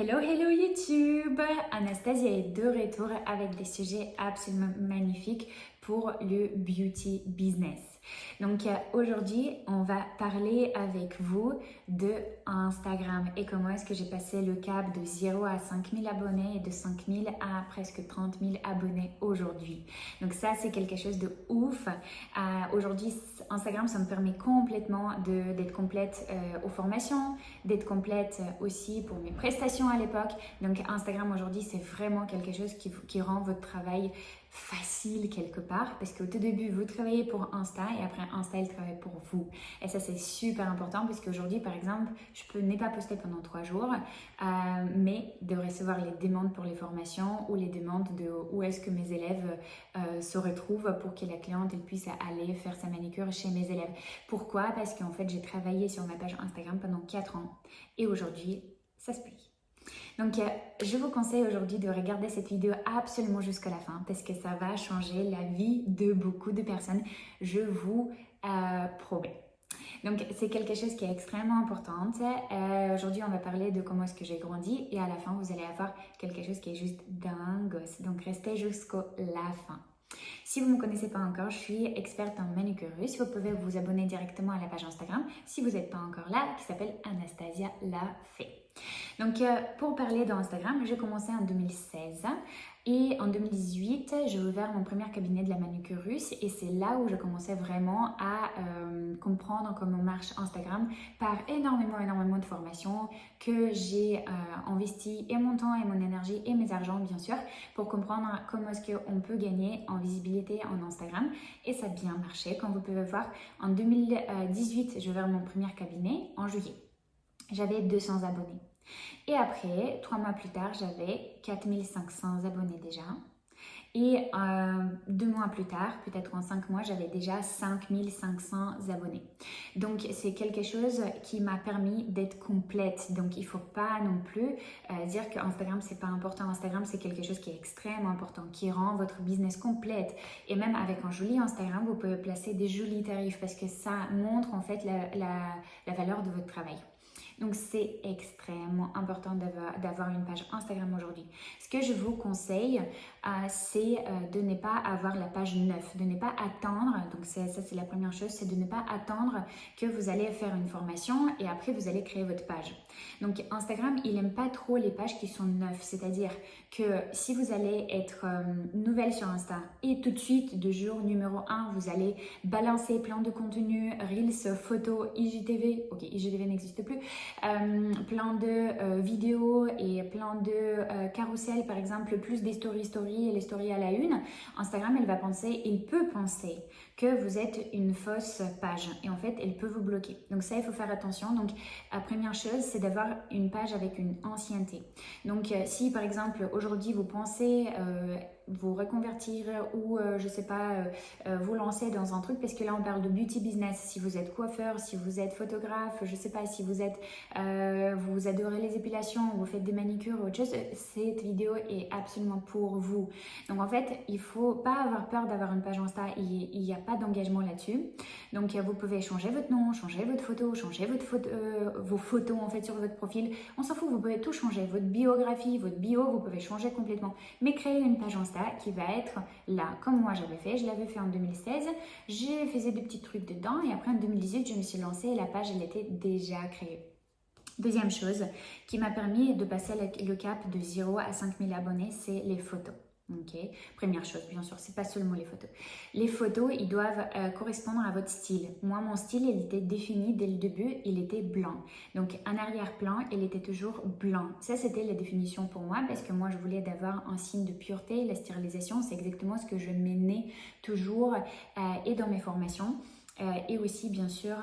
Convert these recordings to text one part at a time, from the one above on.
Hello, hello YouTube! Anastasia est de retour avec des sujets absolument magnifiques pour le beauty business. Donc aujourd'hui, on va parler avec vous de Instagram et comment est-ce que j'ai passé le cap de 0 à 5000 abonnés et de 5000 à presque 30 000 abonnés aujourd'hui. Donc ça, c'est quelque chose de ouf. Aujourd'hui, Instagram, ça me permet complètement d'être complète aux formations, d'être complète aussi pour mes prestations à l'époque. Donc Instagram aujourd'hui, c'est vraiment quelque chose qui rend votre travail facile quelque part, parce qu'au tout début vous travaillez pour Insta et après Insta il travaille pour vous, et ça c'est super important parce qu'aujourd'hui par exemple je peux ne pas poster pendant 3 jours mais de recevoir les demandes pour les formations ou les demandes de où est-ce que mes élèves se retrouvent pour que la cliente elle puisse aller faire sa manicure chez mes élèves. Pourquoi? Parce qu'en fait j'ai travaillé sur ma page Instagram pendant 4 ans et aujourd'hui ça se paye. Donc, je vous conseille aujourd'hui de regarder cette vidéo absolument jusqu'à la fin parce que ça va changer la vie de beaucoup de personnes, je vous promets. Donc, c'est quelque chose qui est extrêmement important. Aujourd'hui, on va parler de comment est-ce que j'ai grandi et à la fin, vous allez avoir quelque chose qui est juste dingue. Donc, restez jusqu'à la fin. Si vous ne me connaissez pas encore, je suis experte en manucure russe. Vous pouvez vous abonner directement à la page Instagram si vous n'êtes pas encore là, qui s'appelle Anastasia la Fée. Donc, pour parler d'Instagram, j'ai commencé en 2016 et en 2018, j'ai ouvert mon premier cabinet de la manucure russe et c'est là où je commençais vraiment à comprendre comment marche Instagram par énormément de formations que j'ai investi et mon temps et mon énergie et mes argents bien sûr pour comprendre comment est-ce qu'on peut gagner en visibilité en Instagram et ça a bien marché. Comme vous pouvez voir, en 2018, j'ai ouvert mon premier cabinet en juillet. J'avais 200 abonnés. Et après, 3 mois plus tard, j'avais 4500 abonnés déjà. Et 2 mois plus tard, peut-être en 5 mois, j'avais déjà 5500 abonnés. Donc, c'est quelque chose qui m'a permis d'être complète. Donc, il ne faut pas non plus dire que Instagram, c'est pas important. Instagram, c'est quelque chose qui est extrêmement important, qui rend votre business complète. Et même avec un joli Instagram, vous pouvez placer des jolis tarifs parce que ça montre en fait la valeur de votre travail. Donc, c'est extrêmement important d'avoir une page Instagram aujourd'hui. Ce que je vous conseille, c'est de ne pas avoir la page 9, de ne pas attendre, donc ça c'est la première chose, c'est de ne pas attendre que vous allez faire une formation et après vous allez créer votre page. Donc, Instagram, il n'aime pas trop les pages qui sont neuves, c'est-à-dire que si vous allez être nouvelle sur Insta et tout de suite, de jour numéro 1, vous allez balancer plein de contenu, Reels, photos, IGTV, ok, IGTV n'existe plus, plein de vidéos et plein de carousels, par exemple, plus des stories et les stories à la une, Instagram, il peut penser que vous êtes une fausse page et en fait, elle peut vous bloquer. Donc ça, il faut faire attention. Donc, la première chose, c'est d'avoir une page avec une ancienneté. Donc, si par exemple, aujourd'hui, vous pensez vous reconvertir ou je sais pas vous lancer dans un truc, parce que là on parle de beauty business, si vous êtes coiffeur, si vous êtes photographe, je sais pas, si vous êtes vous adorez les épilations, vous faites des manicures ou autre chose, cette vidéo est absolument pour vous. Donc en fait, il faut pas avoir peur d'avoir une page Insta, il n'y a pas d'engagement là-dessus. Donc vous pouvez changer votre nom, changer votre photo, changer vos photos en fait sur votre profil, on s'en fout, vous pouvez tout changer, votre biographie, votre bio, vous pouvez changer complètement, mais créer une page Insta qui va être là, comme moi j'avais fait, je l'avais fait en 2016, j'ai fait des petits trucs dedans et après en 2018 je me suis lancée et la page elle était déjà créée. Deuxième chose qui m'a permis de passer le cap de 0 à 5000 abonnés, c'est les photos. Ok, première chose, bien sûr, c'est pas seulement les photos. Les photos, ils doivent correspondre à votre style. Moi, mon style, il était défini dès le début, il était blanc. Donc, un arrière-plan, il était toujours blanc. Ça, c'était la définition pour moi parce que moi, je voulais avoir un signe de pureté. La stérilisation, c'est exactement ce que je menais toujours et dans mes formations. Et aussi bien sûr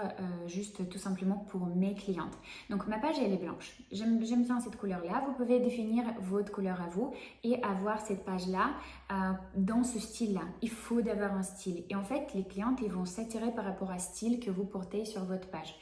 juste tout simplement pour mes clientes. Donc ma page elle est blanche, j'aime bien cette couleur là, vous pouvez définir votre couleur à vous et avoir cette page là dans ce style là. Il faut d'avoir un style et en fait les clientes ils vont s'attirer par rapport à ce style que vous portez sur votre page.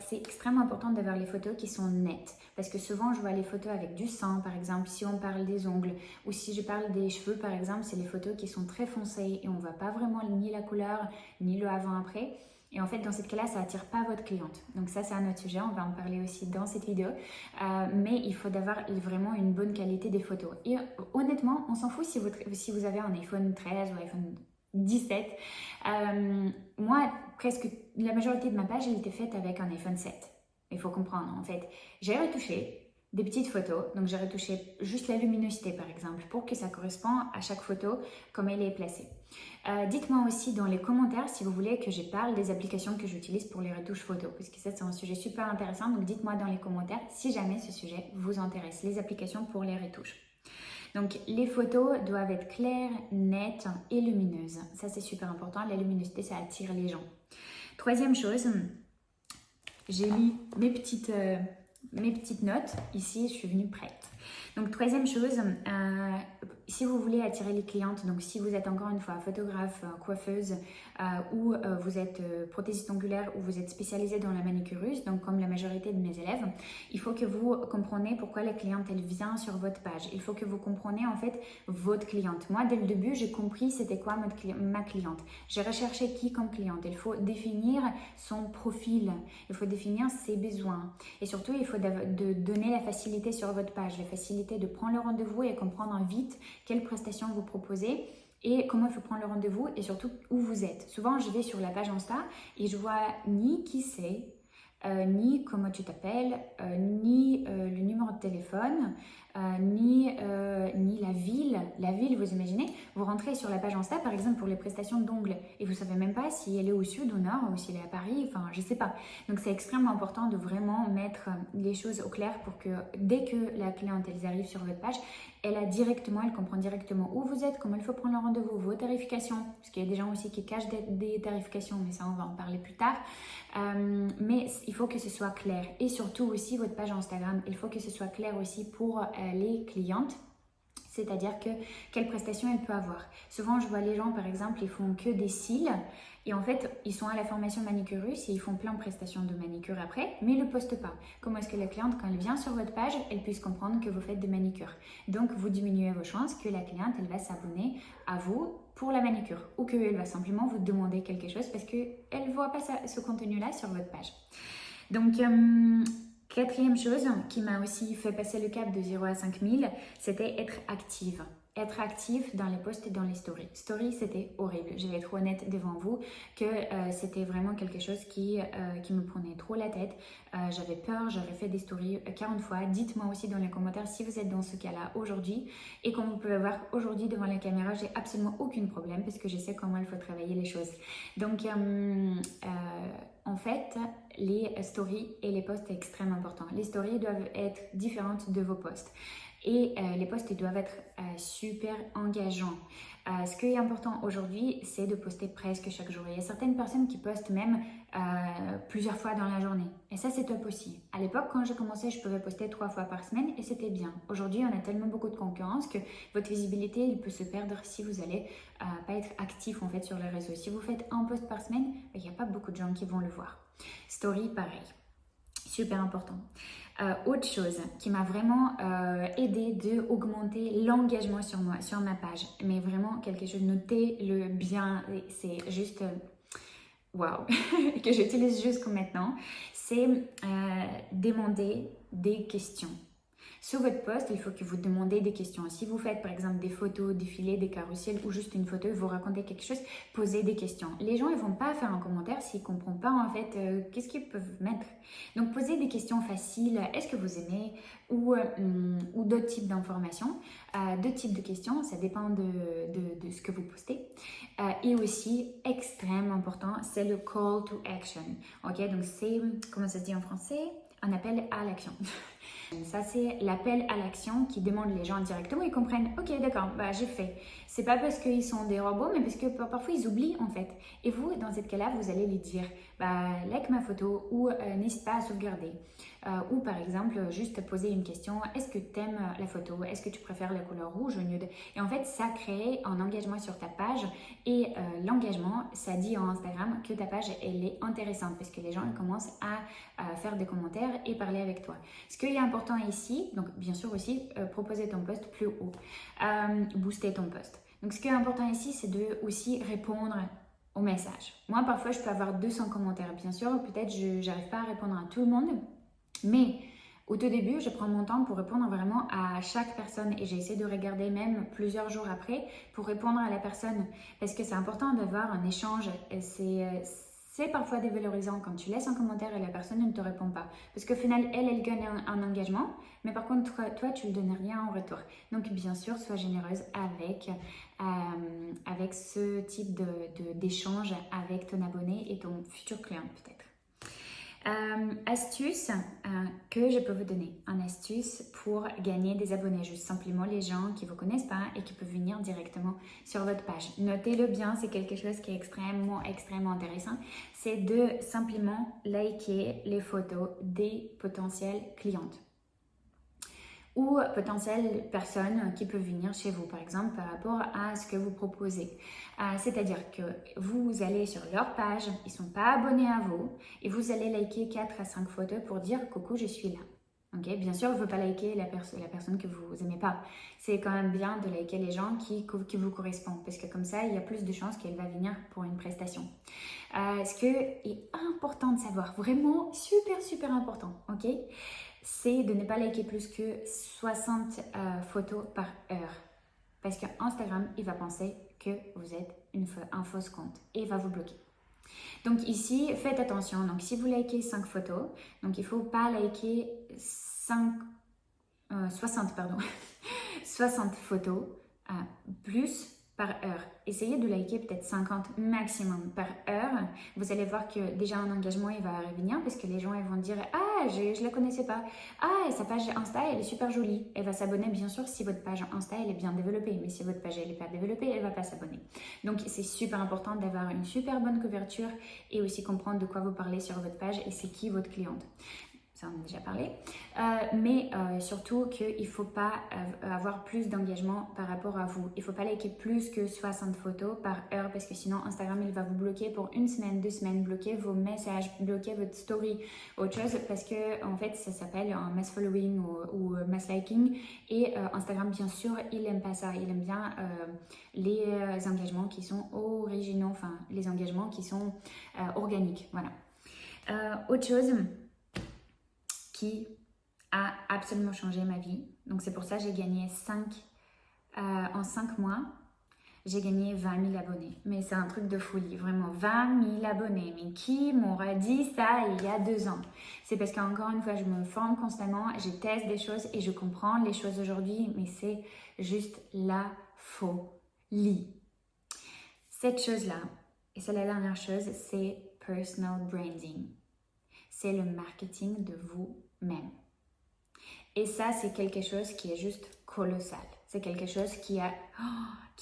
C'est extrêmement important d'avoir les photos qui sont nettes parce que souvent je vois les photos avec du sang par exemple, si on parle des ongles ou si je parle des cheveux par exemple, c'est les photos qui sont très foncées et on ne voit pas vraiment ni la couleur ni le avant-après. Et en fait, dans ce cas-là, ça attire pas votre cliente. Donc ça, c'est un autre sujet, on va en parler aussi dans cette vidéo. Mais il faut d'avoir vraiment une bonne qualité des photos. Et honnêtement, on s'en fout si vous avez un iPhone 13 ou iPhone 17. Moi, presque la majorité de ma page, elle était faite avec un iPhone 7. Il faut comprendre, en fait. J'ai retouché des petites photos. Donc, j'ai retouché juste la luminosité, par exemple, pour que ça corresponde à chaque photo, comme elle est placée. Dites-moi aussi dans les commentaires si vous voulez que je parle des applications que j'utilise pour les retouches photos, parce que ça, c'est un sujet super intéressant. Donc, dites-moi dans les commentaires si jamais ce sujet vous intéresse, les applications pour les retouches. Donc, les photos doivent être claires, nettes et lumineuses. Ça, c'est super important. La luminosité, ça attire les gens. Troisième chose, j'ai mis mes petites notes. Ici, je suis venue prête. Donc, troisième chose, si vous voulez attirer les clientes, donc si vous êtes encore une fois photographe, coiffeuse ou vous êtes prothésiste ongulaire ou vous êtes spécialisé dans la manucureuse, donc comme la majorité de mes élèves, il faut que vous compreniez pourquoi la cliente elle vient sur votre page. Il faut que vous compreniez en fait votre cliente. Moi, dès le début, j'ai compris c'était quoi ma cliente. J'ai recherché qui comme cliente. Il faut définir son profil, il faut définir ses besoins et surtout il faut donner la facilité sur votre page, la facilité de prendre le rendez-vous et comprendre vite quelles prestations vous proposez et comment il faut prendre le rendez-vous et surtout où vous êtes. Souvent, je vais sur la page Insta et je vois ni qui c'est, ni comment tu t'appelles, ni le numéro de téléphone, ni la ville. La ville, vous imaginez, vous rentrez sur la page Insta, par exemple, pour les prestations d'ongles, et vous ne savez même pas si elle est au sud, au nord, ou si elle est à Paris, enfin, je ne sais pas. Donc, c'est extrêmement important de vraiment mettre les choses au clair pour que dès que la cliente, elle arrive sur votre page, elle comprend directement où vous êtes, comment il faut prendre le rendez-vous, vos tarifications, parce qu'il y a des gens aussi qui cachent des tarifications, mais ça, on va en parler plus tard. Mais il faut que ce soit clair. Et surtout aussi, votre page Instagram, il faut que ce soit clair aussi pour les clientes. C'est-à-dire que quelle prestation elle peut avoir. Souvent, je vois les gens, par exemple, ils font que des cils et en fait, ils sont à la formation manicurus et ils font plein de prestations de manicure après, mais ils ne le postent pas. Comment est-ce que la cliente, quand elle vient sur votre page, elle puisse comprendre que vous faites des manicures. Donc, vous diminuez vos chances que la cliente, elle va s'abonner à vous pour la manicure ou qu'elle va simplement vous demander quelque chose parce qu'elle ne voit pas ce contenu-là sur votre page. Donc, quatrième chose qui m'a aussi fait passer le cap de 0 à 5000, c'était être active. Être actif dans les posts et dans les stories. Stories, c'était horrible. Je vais être honnête devant vous que c'était vraiment quelque chose qui me prenait trop la tête. J'avais peur, j'aurais fait des stories 40 fois. Dites-moi aussi dans les commentaires si vous êtes dans ce cas-là aujourd'hui. Et comme vous pouvez voir aujourd'hui devant la caméra, j'ai absolument aucun problème parce que je sais comment il faut travailler les choses. Donc, en fait, les stories et les posts sont extrêmement importants. Les stories doivent être différentes de vos posts. Et les posts ils doivent être super engageants. Ce qui est important aujourd'hui, c'est de poster presque chaque jour. Il y a certaines personnes qui postent même plusieurs fois dans la journée. Et ça, c'est top aussi. À l'époque, quand j'ai commencé, je pouvais poster 3 fois par semaine et c'était bien. Aujourd'hui, on a tellement beaucoup de concurrence que votre visibilité, il peut se perdre si vous allez pas être actif en fait sur les réseaux. Si vous faites un post par semaine, il n'y a pas beaucoup de gens qui vont le voir. Story, pareil. Super important. Autre chose qui m'a vraiment aidé d'augmenter l'engagement sur ma page, mais vraiment quelque chose, notez-le bien, c'est juste waouh, que j'utilise jusqu'à maintenant, c'est demander des questions. Sur votre post, il faut que vous demandez des questions. Si vous faites par exemple des photos, défilés, des carousels ou juste une photo, vous racontez quelque chose, posez des questions. Les gens ne vont pas faire un commentaire s'ils ne comprennent pas en fait qu'est-ce qu'ils peuvent mettre. Donc posez des questions faciles, est-ce que vous aimez ou d'autres types d'informations, deux types de questions, ça dépend de ce que vous postez. Et aussi, extrêmement important, c'est le call to action. Ok, donc c'est, comment ça se dit en français? Un appel à l'action. Ça, c'est l'appel à l'action qui demande les gens directement, ils comprennent, ok, d'accord, bah, j'ai fait. C'est pas parce qu'ils sont des robots, mais parce que parfois ils oublient en fait. Et vous, dans ce cas-là, vous allez lui dire, bah, like ma photo ou n'hésite pas à sauvegarder. Ou par exemple, juste poser une question, est-ce que tu aimes la photo? Est-ce que tu préfères la couleur rouge ou nude? Et en fait, ça crée un engagement sur ta page et l'engagement, ça dit en Instagram que ta page, elle est intéressante parce que les gens ils commencent à faire des commentaires et parler avec toi. Ce qui est important ici, donc bien sûr aussi, proposer ton post plus haut, booster ton post. Donc ce qui est important ici, c'est de aussi répondre au message. Moi, parfois, je peux avoir 200 commentaires. Bien sûr, peut-être je n'arrive pas à répondre à tout le monde, mais au tout début, je prends mon temps pour répondre vraiment à chaque personne et j'ai essayé de regarder même plusieurs jours après pour répondre à la personne parce que c'est important d'avoir un échange. C'est parfois dévalorisant quand tu laisses un commentaire et la personne ne te répond pas parce qu'au final, elle gagne un engagement, mais par contre, toi, tu ne lui donnes rien en retour. Donc, bien sûr, sois généreuse avec ce type d'échange avec ton abonné et ton futur client peut-être. Astuce que je peux vous donner, une astuce pour gagner des abonnés, juste simplement les gens qui ne vous connaissent pas et qui peuvent venir directement sur votre page. Notez-le bien, c'est quelque chose qui est extrêmement intéressant, c'est de simplement liker les photos des potentielles clientes ou potentielles personnes qui peuvent venir chez vous, par exemple, par rapport à ce que vous proposez. C'est-à-dire que vous allez sur leur page, ils ne sont pas abonnés à vous, et vous allez liker 4 à 5 photos pour dire « Coucou, je suis là ». Okay? Bien sûr, vous ne pouvez pas liker la personne que vous n'aimez pas. C'est quand même bien de liker les gens qui vous correspondent, parce que comme ça, il y a plus de chances qu'elle va venir pour une prestation. Ce qui est important de savoir, vraiment super important, ok? C'est de ne pas liker plus que 60 photos par heure. Parce que Instagram, il va penser que vous êtes un faux compte et il va vous bloquer. Donc ici, faites attention. Donc si vous likez 5 photos, donc il ne faut pas liker 60 photos plus par heure. Essayez de liker peut-être 50 maximum par heure. Vous allez voir que déjà un engagement il va revenir parce que les gens ils vont dire « Ah, je la connaissais pas. Ah, sa page Insta elle est super jolie. » Elle va s'abonner bien sûr si votre page Insta elle est bien développée. Mais si votre page elle n'est pas développée, elle va pas s'abonner. Donc c'est super important d'avoir une super bonne couverture et aussi comprendre de quoi vous parlez sur votre page et c'est qui votre cliente. Ça on a déjà parlé, mais surtout qu'il ne faut pas avoir plus d'engagement par rapport à vous. Il ne faut pas liker plus que 60 photos par heure parce que sinon Instagram il va vous bloquer pour 1 semaine, 2 semaines, bloquer vos messages, bloquer votre story, autre chose parce que en fait ça s'appelle un mass following ou mass liking et Instagram bien sûr il n'aime pas ça, il aime bien les engagements qui sont originaux, enfin les engagements qui sont organiques, voilà. Autre chose qui a absolument changé ma vie. Donc c'est pour ça que j'ai gagné en 5 mois, j'ai gagné 20 000 abonnés. Mais c'est un truc de folie, vraiment 20 000 abonnés. Mais qui m'aurait dit ça il y a 2 ans? C'est parce qu'encore une fois, je me forme constamment, je teste des choses et je comprends les choses aujourd'hui, mais c'est juste la folie. Cette chose-là, et c'est la dernière chose, c'est personal branding. C'est le marketing de vous-même. Et ça, c'est quelque chose qui est juste colossal. C'est quelque chose qui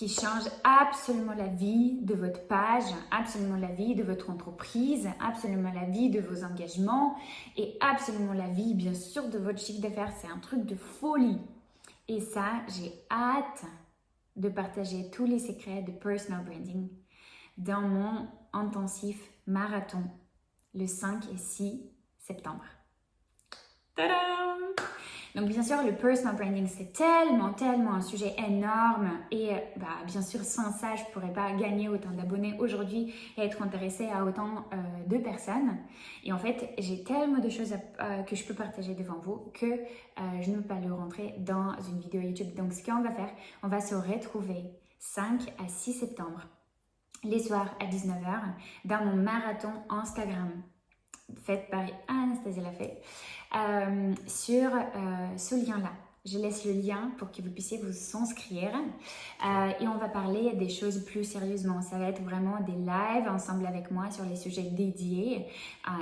change absolument la vie de votre page, absolument la vie de votre entreprise, absolument la vie de vos engagements et absolument la vie, bien sûr, de votre chiffre d'affaires. C'est un truc de folie. Et ça, j'ai hâte de partager tous les secrets de personal branding dans mon intensif marathon le 5 et 6 septembre. Tadam! Donc bien sûr, le personal branding, c'est tellement un sujet énorme et bien sûr, sans ça, je ne pourrais pas gagner autant d'abonnés aujourd'hui et être intéressée à autant de personnes. Et en fait, j'ai tellement de choses que je peux partager devant vous que je ne peux pas le rentrer dans une vidéo YouTube. Donc ce qu'on va faire, on va se retrouver 5 à 6 septembre, les soirs à 19h, dans mon marathon Instagram fait par Anastasia Lafay, sur ce lien-là. Je laisse le lien pour que vous puissiez vous inscrire et on va parler des choses plus sérieusement. Ça va être vraiment des lives ensemble avec moi sur les sujets dédiés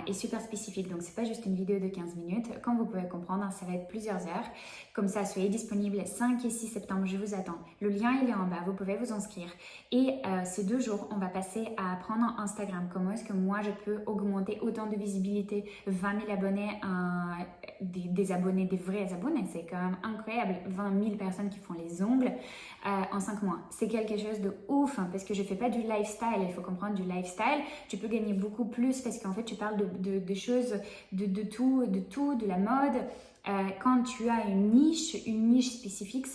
et super spécifiques. Donc, c'est pas juste une vidéo de 15 minutes. Comme vous pouvez comprendre, ça va être plusieurs heures. Comme ça, soyez disponibles 5 et 6 septembre. Je vous attends. Le lien, il est en bas. Vous pouvez vous inscrire. Et ces 2 jours, on va passer à apprendre Instagram. Comment est-ce que moi, je peux augmenter autant de visibilité, 20 000 abonnés, des abonnés, des vrais abonnés. C'est quand même incroyable, 20 000 personnes qui font les ongles en 5 mois. C'est quelque chose de ouf parce que je fais pas du lifestyle, il faut comprendre du lifestyle. Tu peux gagner beaucoup plus parce qu'en fait tu parles de choses, de tout, de la mode. Quand tu as une niche spécifique,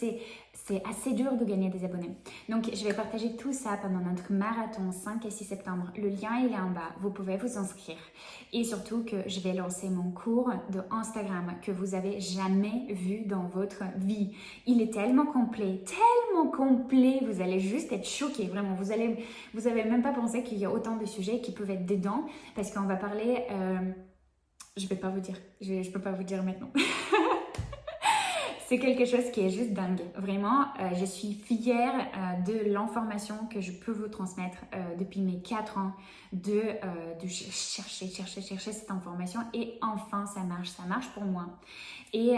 c'est assez dur de gagner des abonnés. Donc, je vais partager tout ça pendant notre marathon 5 et 6 septembre. Le lien, il est en bas. Vous pouvez vous inscrire. Et surtout que je vais lancer mon cours de Instagram que vous avez jamais vu dans votre vie. Il est tellement complet, vous allez juste être choqués. Vraiment, vous avez même pas pensé qu'il y a autant de sujets qui peuvent être dedans parce qu'on va parler... je vais pas vous dire. Je peux pas vous dire maintenant. C'est quelque chose qui est juste dingue. Vraiment, je suis fière de l'information que je peux vous transmettre depuis mes 4 ans de chercher cette information et enfin ça marche pour moi. Et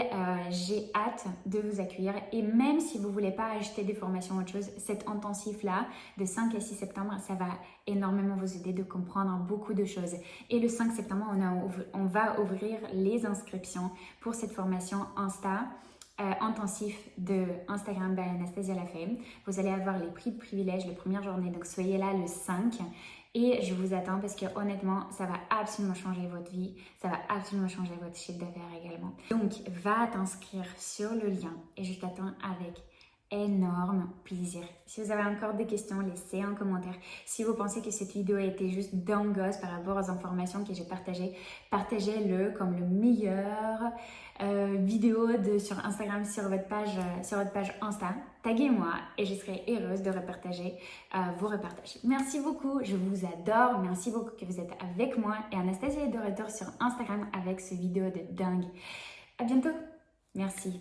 j'ai hâte de vous accueillir. Et même si vous ne voulez pas acheter des formations ou autre chose, cet intensif-là de 5 à 6 septembre, ça va énormément vous aider de comprendre beaucoup de choses. Et le 5 septembre, on va ouvrir les inscriptions pour cette formation Insta. Intensif de Instagram by Anastasia Lafame. Vous allez avoir les prix de privilège la première journée, donc soyez là le 5 et je vous attends parce que honnêtement, ça va absolument changer votre vie, ça va absolument changer votre chiffre d'affaires également. Donc, va t'inscrire sur le lien et je t'attends avec énorme plaisir. Si vous avez encore des questions, laissez un commentaire. Si vous pensez que cette vidéo a été juste dingos par rapport aux informations que j'ai partagées, partagez-le comme le meilleur vidéo sur Instagram sur votre page Insta. Taguez-moi et je serai heureuse de repartager vos repartages. Merci beaucoup, je vous adore. Merci beaucoup que vous êtes avec moi et Anastasia est de retour sur Instagram avec ce vidéo de dingue. À bientôt. Merci.